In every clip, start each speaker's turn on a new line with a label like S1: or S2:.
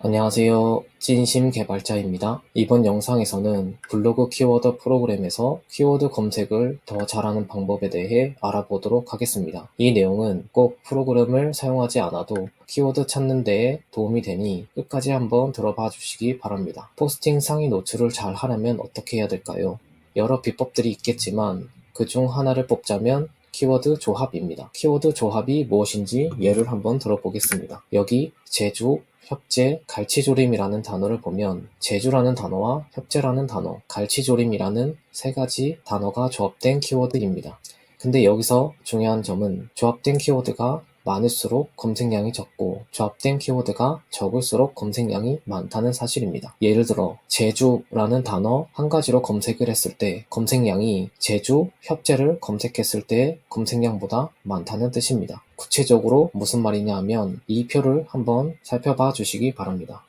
S1: 안녕하세요. 찐심 개발자입니다. 이번 영상에서는 블로그 키워드 프로그램에서 키워드 검색을 더 잘하는 방법에 대해 알아보도록 하겠습니다. 이 내용은 꼭 프로그램을 사용하지 않아도 키워드 찾는 데에 도움이 되니 끝까지 한번 들어봐 주시기 바랍니다. 포스팅 상위 노출을 잘 하려면 어떻게 해야 될까요? 여러 비법들이 있겠지만 그중 하나를 뽑자면 키워드 조합입니다. 키워드 조합이 무엇인지 예를 한번 들어보겠습니다. 여기 제주, 협재, 갈치조림이라는 단어를 보면 제주라는 단어와 협재라는 단어, 갈치조림이라는 세 가지 단어가 조합된 키워드입니다. 근데 여기서 중요한 점은 조합된 키워드가 많을수록 검색량이 적고 조합된 키워드가 적을수록 검색량이 많다는 사실입니다. 예를 들어 제주라는 단어 한 가지로 검색을 했을 때 검색량이 제주, 협재를 검색했을 때 검색량보다 많다는 뜻입니다. 구체적으로 무슨 말이냐 하면 이 표를 한번 살펴봐 주시기 바랍니다.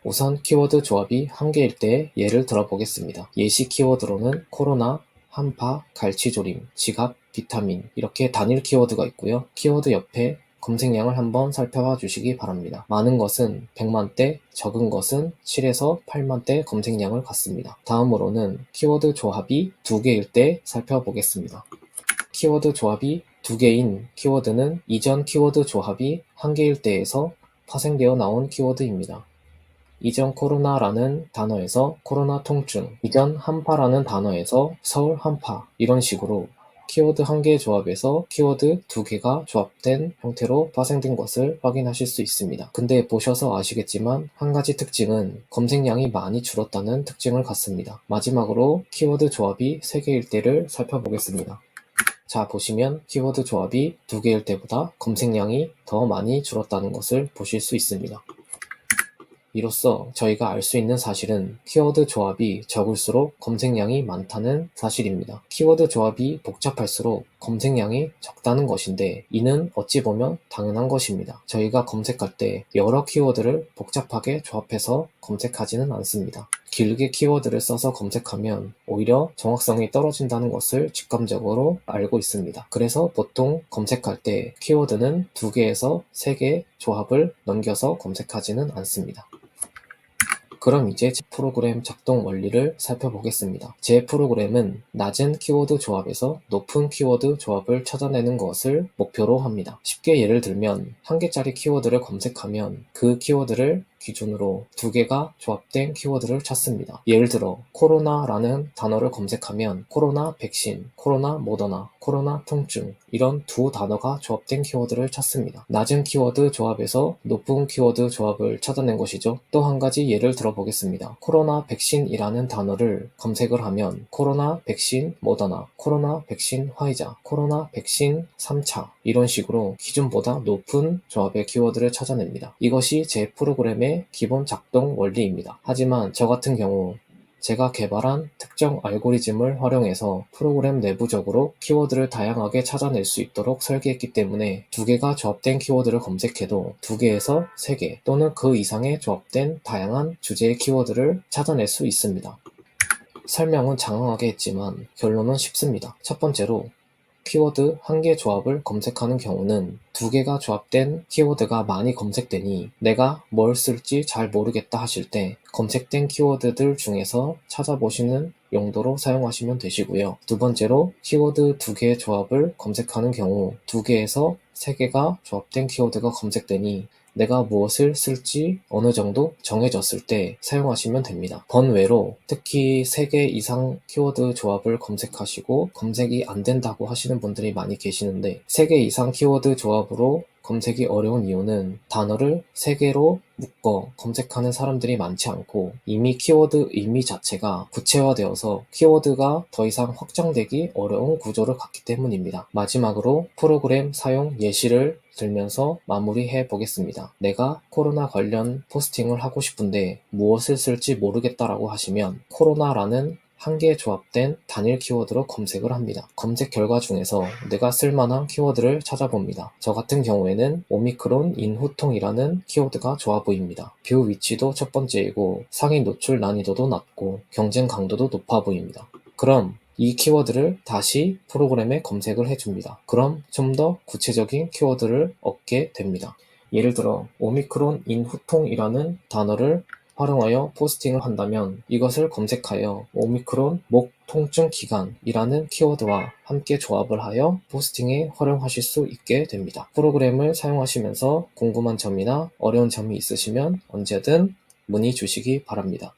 S1: 우선 키워드 조합이 한 개일 때 예를 들어보겠습니다. 예시 키워드로는 코로나, 한파, 갈치조림, 지갑, 비타민 이렇게 단일 키워드가 있고요. 키워드 옆에 검색량을 한번 살펴봐 주시기 바랍니다. 많은 것은 100만대, 적은 것은 7에서 8만대 검색량을 갖습니다. 다음으로는 키워드 조합이 두 개일 때 살펴보겠습니다. 키워드 조합이 두 개인 키워드는 이전 키워드 조합이 한 개일 때에서 파생되어 나온 키워드입니다. 이전 코로나라는 단어에서 코로나 통증, 이전 한파라는 단어에서 서울 한파 이런 식으로 키워드 한 개의 조합에서 키워드 두 개가 조합된 형태로 파생된 것을 확인하실 수 있습니다. 근데 보셔서 아시겠지만 한 가지 특징은 검색량이 많이 줄었다는 특징을 갖습니다. 마지막으로 키워드 조합이 세 개일 때를 살펴보겠습니다. 자, 보시면 키워드 조합이 두 개일 때보다 검색량이 더 많이 줄었다는 것을 보실 수 있습니다. 이로써 저희가 알 수 있는 사실은 키워드 조합이 적을수록 검색량이 많다는 사실입니다. 키워드 조합이 복잡할수록 검색량이 적다는 것인데 이는 어찌 보면 당연한 것입니다. 저희가 검색할 때 여러 키워드를 복잡하게 조합해서 검색하지는 않습니다. 길게 키워드를 써서 검색하면 오히려 정확성이 떨어진다는 것을 직감적으로 알고 있습니다. 그래서 보통 검색할 때 키워드는 2개에서 3개 조합을 넘겨서 검색하지는 않습니다. 그럼 이제 제 프로그램 작동 원리를 살펴보겠습니다. 제 프로그램은 낮은 키워드 조합에서 높은 키워드 조합을 찾아내는 것을 목표로 합니다. 쉽게 예를 들면 한 개짜리 키워드를 검색하면 그 키워드를 기준으로 2개가 조합된 키워드를 찾습니다. 예를 들어 코로나라는 단어를 검색하면 코로나 백신, 코로나 모더나, 코로나 통증 이런 두 단어가 조합된 키워드를 찾습니다. 낮은 키워드 조합에서 높은 키워드 조합을 찾아낸 것이죠. 또 한 가지 예를 들어보겠습니다. 코로나 백신이라는 단어를 검색을 하면 코로나 백신 모더나, 코로나 백신 화이자, 코로나 백신 3차 이런 식으로 기준보다 높은 조합의 키워드를 찾아냅니다. 이것이 제 프로그램의 기본 작동 원리입니다. 하지만 저 같은 경우 제가 개발한 특정 알고리즘을 활용해서 프로그램 내부적으로 키워드를 다양하게 찾아낼 수 있도록 설계했기 때문에 2개가 조합된 키워드를 검색해도 2개에서 3개 또는 그 이상의 조합된 다양한 주제의 키워드를 찾아낼 수 있습니다. 설명은 장황하게 했지만 결론은 쉽습니다. 첫 번째로 키워드 한 개 조합을 검색하는 경우는 2개가 조합된 키워드가 많이 검색되니 내가 뭘 쓸지 잘 모르겠다 하실 때 검색된 키워드들 중에서 찾아보시는 용도로 사용하시면 되시고요. 두 번째로 키워드 2개의 조합을 검색하는 경우 2개에서 3개가 조합된 키워드가 검색되니 내가 무엇을 쓸지 어느 정도 정해졌을 때 사용하시면 됩니다. 번외로 특히 3개 이상 키워드 조합을 검색하시고 검색이 안 된다고 하시는 분들이 많이 계시는데 3개 이상 키워드 조합으로 검색이 어려운 이유는 단어를 3개로 묶어 검색하는 사람들이 많지 않고 이미 키워드 의미 자체가 구체화되어서 키워드가 더 이상 확장되기 어려운 구조를 갖기 때문입니다. 마지막으로 프로그램 사용 예시를 들면서 마무리해 보겠습니다. 내가 코로나 관련 포스팅을 하고 싶은데 무엇을 쓸지 모르겠다라고 하시면 코로나라는 한 개 조합된 단일 키워드로 검색을 합니다. 검색 결과 중에서 내가 쓸만한 키워드를 찾아봅니다. 저 같은 경우에는 오미크론 인후통이라는 키워드가 좋아 보입니다. 뷰 위치도 첫 번째이고 상위 노출 난이도도 낮고 경쟁 강도도 높아 보입니다. 그럼 이 키워드를 다시 프로그램에 검색을 해줍니다. 그럼 좀 더 구체적인 키워드를 얻게 됩니다. 예를 들어 오미크론 인후통이라는 단어를 활용하여 포스팅을 한다면 이것을 검색하여 오미크론 목 통증 기간이라는 키워드와 함께 조합을 하여 포스팅에 활용하실 수 있게 됩니다. 프로그램을 사용하시면서 궁금한 점이나 어려운 점이 있으시면 언제든 문의 주시기 바랍니다.